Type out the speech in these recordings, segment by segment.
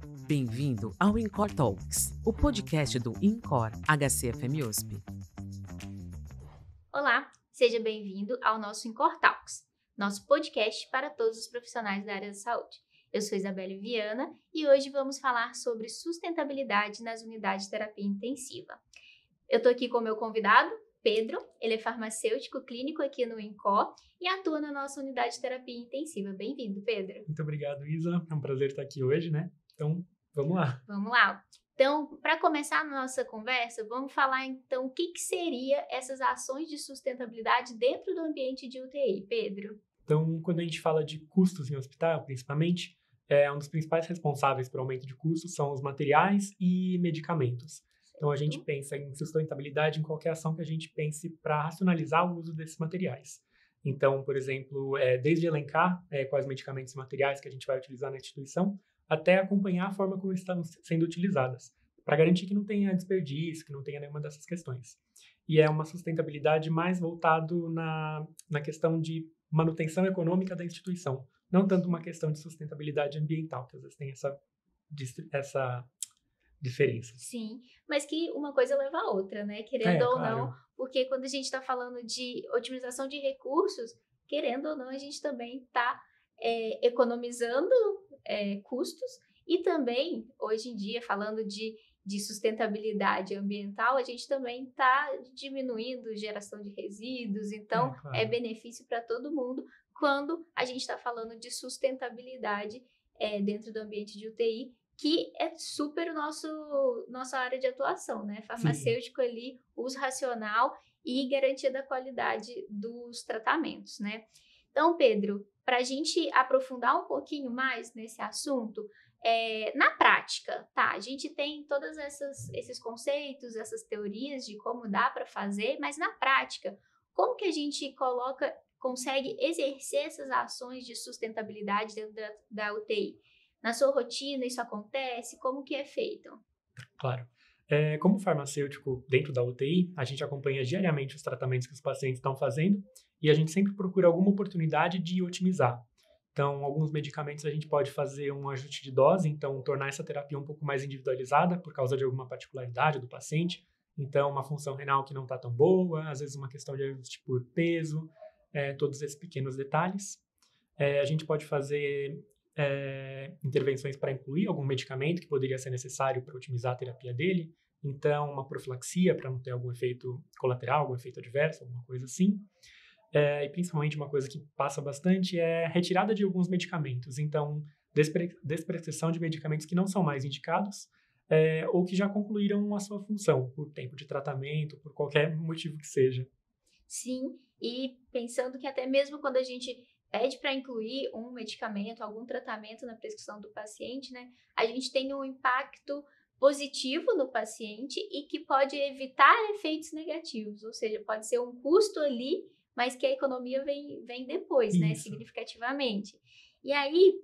Bem-vindo ao InCor Talks, o podcast do InCor HCFM USP. Olá, seja bem-vindo ao nosso InCor Talks, nosso podcast para todos os profissionais da área da saúde. Eu sou Isabelle Viana e hoje vamos falar sobre sustentabilidade nas unidades de terapia intensiva. Eu estou aqui com o meu convidado, Pedro. Ele é farmacêutico clínico aqui no InCor e atua na nossa unidade de terapia intensiva. Bem-vindo, Pedro. Muito obrigado, Isa. É um prazer estar aqui hoje, né? Então, vamos lá. Vamos lá. Então, para começar a nossa conversa, vamos falar então o que seria essas ações de sustentabilidade dentro do ambiente de UTI, Pedro. Então, quando a gente fala de custos em hospital, principalmente, um dos principais responsáveis pelo aumento de custos são os materiais e medicamentos. Então, a gente pensa em sustentabilidade em qualquer ação que a gente pense para racionalizar o uso desses materiais. Então, por exemplo, desde elencar quais medicamentos e materiais que a gente vai utilizar na instituição, até acompanhar a forma como estão sendo utilizadas, para garantir que não tenha desperdício, que não tenha nenhuma dessas questões. E é uma sustentabilidade mais voltado na questão de manutenção econômica da instituição, não tanto uma questão de sustentabilidade ambiental, que às vezes tem essa diferença. Sim, mas que uma coisa leva a outra, né? Querendo ou claro. não, porque quando a gente está falando de otimização de recursos, querendo ou não, a gente também está economizando custos e também, hoje em dia, falando de sustentabilidade ambiental, a gente também está diminuindo geração de resíduos, então claro. benefício para todo mundo quando a gente está falando de sustentabilidade dentro do ambiente de UTI, que é super nossa área de atuação, né? Farmacêutico ali, uso racional e garantia da qualidade dos tratamentos, né? Então, Pedro, para a gente aprofundar um pouquinho mais nesse assunto, na prática, tá? A gente tem todos esses conceitos, essas teorias de como dá para fazer, mas na prática, como que a gente consegue exercer essas ações de sustentabilidade dentro da UTI? Na sua rotina isso acontece? Como que é feito? Claro. Como farmacêutico dentro da UTI, a gente acompanha diariamente os tratamentos que os pacientes estão fazendo e a gente sempre procura alguma oportunidade de otimizar. Então, alguns medicamentos a gente pode fazer um ajuste de dose, então tornar essa terapia um pouco mais individualizada por causa de alguma particularidade do paciente. Então, uma função renal que não está tão boa, às vezes uma questão de ajuste por peso, todos esses pequenos detalhes. A gente pode fazer intervenções para incluir algum medicamento que poderia ser necessário para otimizar a terapia dele. Então, uma profilaxia para não ter algum efeito colateral, algum efeito adverso, alguma coisa assim. E principalmente uma coisa que passa bastante é retirada de alguns medicamentos. Então, desprescrição de medicamentos que não são mais indicados ou que já concluíram a sua função por tempo de tratamento, por qualquer motivo que seja. Sim, e pensando que até mesmo quando a gente pede para incluir um medicamento, algum tratamento na prescrição do paciente, né, a gente tem um impacto positivo no paciente e que pode evitar efeitos negativos, ou seja, pode ser um custo ali, mas que a economia vem depois, né, significativamente. E aí,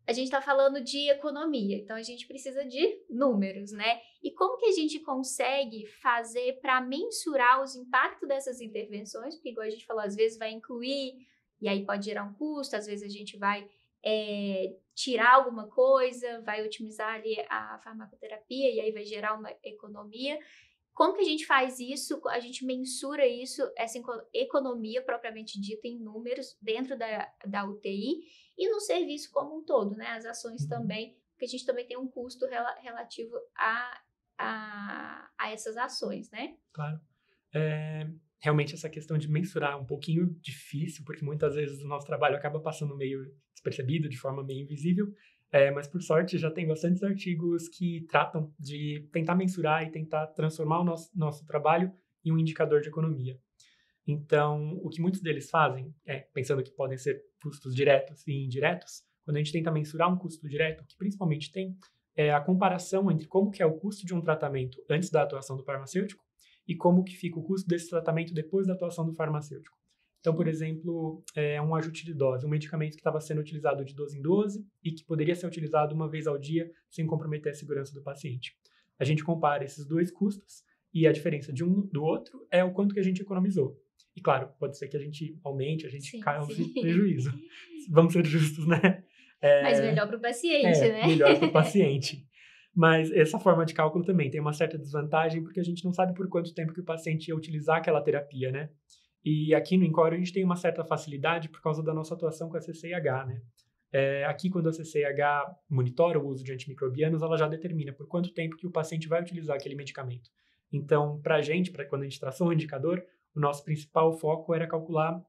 a gente está falando de economia, então a gente precisa de números, né? E como que a gente consegue fazer para mensurar os impactos dessas intervenções? Porque, igual a gente falou, às vezes vai incluir e aí pode gerar um custo, às vezes a gente vai tirar alguma coisa, vai otimizar ali a farmacoterapia e aí vai gerar uma economia. Como que a gente faz isso? A gente mensura isso, essa economia propriamente dita em números dentro da UTI e no serviço como um todo, né? As ações também, porque a gente também tem um custo relativo a essas ações, né? Claro. Realmente essa questão de mensurar é um pouquinho difícil, porque muitas vezes o nosso trabalho acaba passando meio despercebido, de forma meio invisível, mas por sorte já tem bastantes artigos que tratam de tentar mensurar e tentar transformar o nosso trabalho em um indicador de economia. Então, o que muitos deles fazem, pensando que podem ser custos diretos e indiretos, quando a gente tenta mensurar um custo direto, o que principalmente tem é a comparação entre como que é o custo de um tratamento antes da atuação do farmacêutico e como que fica o custo desse tratamento depois da atuação do farmacêutico. Então, por exemplo, um ajuste de dose, um medicamento que estava sendo utilizado de 12 em 12 e que poderia ser utilizado uma vez ao dia sem comprometer a segurança do paciente. A gente compara esses dois custos e a diferença de um do outro é o quanto que a gente economizou. E claro, pode ser que a gente aumente, a gente caia no prejuízo. Vamos ser justos, né? Mas melhor para o paciente, né? Melhor para o paciente. Mas essa forma de cálculo também tem uma certa desvantagem, porque a gente não sabe por quanto tempo que o paciente ia utilizar aquela terapia, né? E aqui no INCOR a gente tem uma certa facilidade por causa da nossa atuação com a CCIH, né? Aqui, quando a CCIH monitora o uso de antimicrobianos, ela já determina por quanto tempo que o paciente vai utilizar aquele medicamento. Então, para a gente, quando a gente traçou o indicador, o nosso principal foco era calcular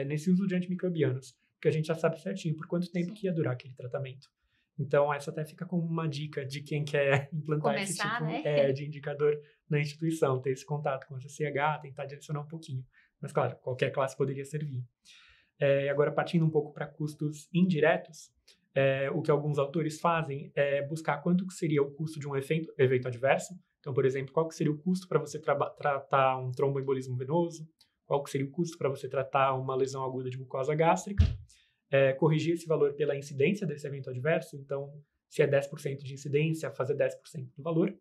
nesse uso de antimicrobianos, porque a gente já sabe certinho por quanto tempo que ia durar aquele tratamento. Então, essa até fica como uma dica de quem quer implantar esse tipo de indicador na instituição, ter esse contato com a CCIH, tentar direcionar um pouquinho. Mas, claro, qualquer classe poderia servir. Agora, partindo um pouco para custos indiretos, o que alguns autores fazem é buscar quanto que seria o custo de um evento adverso. Então, por exemplo, qual que seria o custo para você tratar um tromboembolismo venoso? Qual que seria o custo para você tratar uma lesão aguda de mucosa gástrica? Corrigir esse valor pela incidência desse evento adverso. Então, se é 10% de incidência, fazer 10% do valor.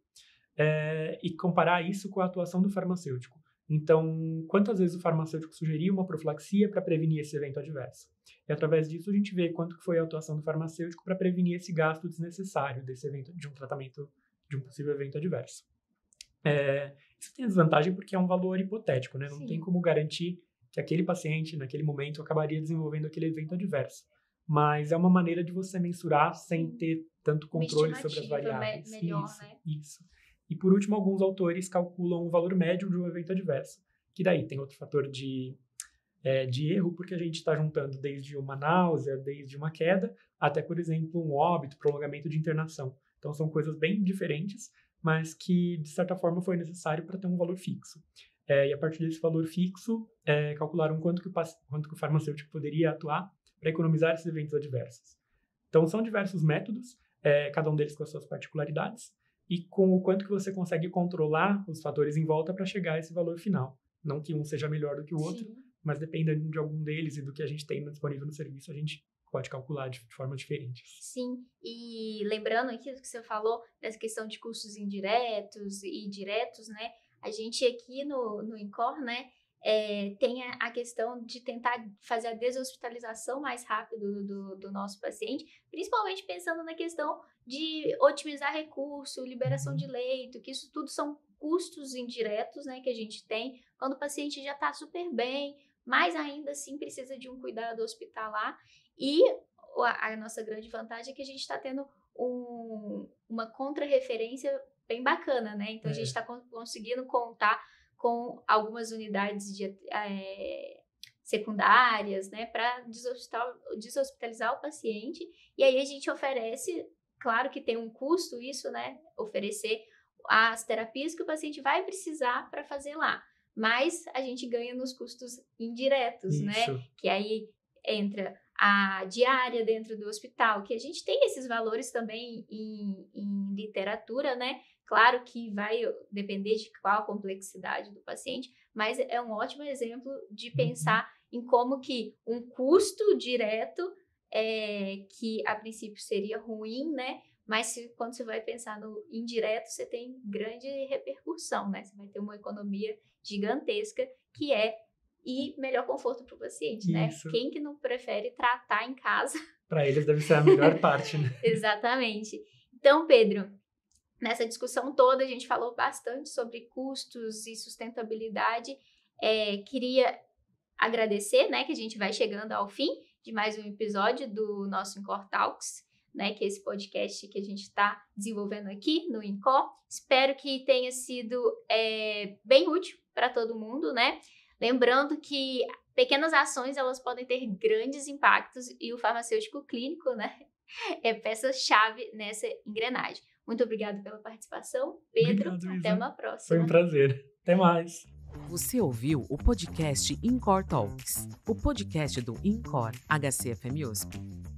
E comparar isso com a atuação do farmacêutico. Então, quantas vezes o farmacêutico sugeria uma profilaxia para prevenir esse evento adverso? E através disso a gente vê quanto foi a atuação do farmacêutico para prevenir esse gasto desnecessário desse evento, de um tratamento de um possível evento adverso. Isso tem desvantagem porque é um valor hipotético, né? Não tem como garantir que aquele paciente, naquele momento, acabaria desenvolvendo aquele evento adverso. Mas é uma maneira de você mensurar sem ter tanto controle sobre as variáveis. Melhor, né? Isso. E, por último, alguns autores calculam o valor médio de um evento adverso, que daí tem outro fator de erro, porque a gente está juntando desde uma náusea, desde uma queda, até, por exemplo, um óbito, prolongamento de internação. Então, são coisas bem diferentes, mas que, de certa forma, foi necessário para ter um valor fixo. E, a partir desse valor fixo, calcularam quanto que o farmacêutico poderia atuar para economizar esses eventos adversos. Então, são diversos métodos, cada um deles com as suas particularidades, e com o quanto que você consegue controlar os fatores em volta para chegar a esse valor final. Não que um seja melhor do que o outro, mas dependendo de algum deles e do que a gente tem disponível no serviço, a gente pode calcular de forma diferente. Sim, e lembrando aqui do que você falou, dessa questão de custos indiretos e diretos, né? A gente aqui no INCOR, né, tem a questão de tentar fazer a deshospitalização mais rápido do nosso paciente, principalmente pensando na questão de otimizar recurso, liberação de leito, que isso tudo são custos indiretos, né, que a gente tem quando o paciente já está super bem, mas ainda assim precisa de um cuidado hospitalar. E a nossa grande vantagem é que a gente está tendo uma contra-referência bem bacana, né? Então, a gente está conseguindo contar com algumas unidades secundárias, né, para deshospitalizar o paciente. E aí a gente oferece, claro que tem um custo isso, né, oferecer as terapias que o paciente vai precisar para fazer lá. Mas a gente ganha nos custos indiretos, né? Que aí entra a diária dentro do hospital, que a gente tem esses valores também em literatura, né? Claro que vai depender de qual a complexidade do paciente, mas é um ótimo exemplo de pensar em como que um custo direto, que a princípio seria ruim, né? Mas quando você vai pensar no indireto, você tem grande repercussão, né? Você vai ter uma economia gigantesca e melhor conforto para o paciente, né? Quem que não prefere tratar em casa? Para eles deve ser a melhor parte, né? Exatamente. Então, Pedro, nessa discussão toda a gente falou bastante sobre custos e sustentabilidade. Queria agradecer, né, que a gente vai chegando ao fim de mais um episódio do nosso INCOR Talks, né, que é esse podcast que a gente está desenvolvendo aqui no INCOR. Espero que tenha sido bem útil para todo mundo, né? Lembrando que pequenas ações, elas podem ter grandes impactos e o farmacêutico clínico, né, é peça-chave nessa engrenagem. Muito obrigada pela participação, Pedro. Obrigado, até uma próxima. Foi um prazer. Até mais. Você ouviu o podcast INCOR Talks, o podcast do INCOR HCFM USP.